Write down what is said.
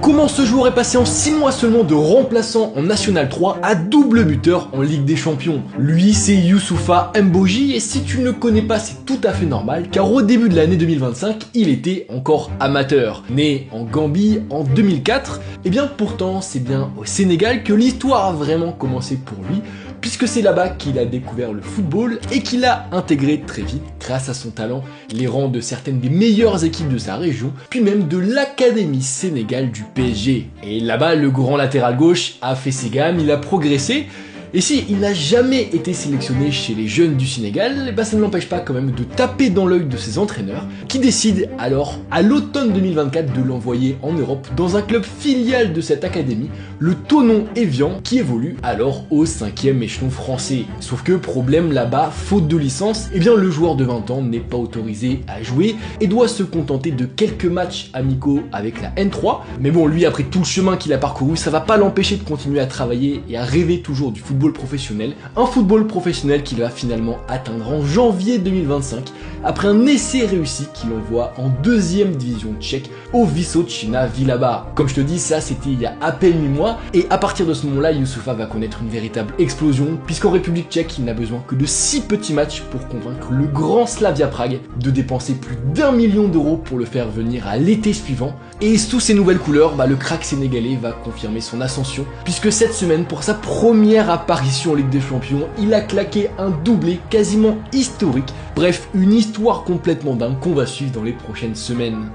Comment ce joueur est passé en 6 mois seulement de remplaçant en National 3 à double buteur en Ligue des Champions? Lui, c'est Youssoufa M'Boji, et si tu ne le connais pas, c'est tout à fait normal, car au début de l'année 2025, il était encore amateur. Né en Gambie en 2004, et bien pourtant, c'est bien au Sénégal que l'histoire a vraiment commencé pour lui, puisque c'est là-bas qu'il a découvert le football et qu'il a intégré très vite, grâce à son talent, les rangs de certaines des meilleures équipes de sa région, puis même de l'Académie sénégale du PSG. Et là-bas, le grand latéral gauche a fait ses gammes, il a progressé, et si il n'a jamais été sélectionné chez les jeunes du Sénégal, ça ne l'empêche pas quand même de taper dans l'œil de ses entraîneurs, qui décident alors, à l'automne 2024, de l'envoyer en Europe dans un club filial de cette académie, le Thonon Evian, qui évolue alors au 5e échelon français. Sauf que problème là-bas, faute de licence, eh bien le joueur de 20 ans n'est pas autorisé à jouer et doit se contenter de quelques matchs amicaux avec la N3. Mais bon, lui, après tout le chemin qu'il a parcouru, ça va pas l'empêcher de continuer à travailler et à rêver toujours du football professionnel, un football professionnel qu'il va finalement atteindre en janvier 2025 après un essai réussi qui l'envoie en 2e division tchèque au Vysočina Villaba. Comme je te dis, ça c'était il y a à peine 8 mois, et à partir de ce moment-là, Youssoufa va connaître une véritable explosion, puisqu'en République tchèque, il n'a besoin que de 6 petits matchs pour convaincre le grand Slavia Prague de dépenser plus d'1 million d'euros pour le faire venir à l'été suivant. Et sous ces nouvelles couleurs, le crack sénégalais va confirmer son ascension, puisque cette semaine, pour sa première apparition en Ligue des Champions, il a claqué un doublé quasiment historique. Bref, une histoire complètement dingue qu'on va suivre dans les prochaines semaines.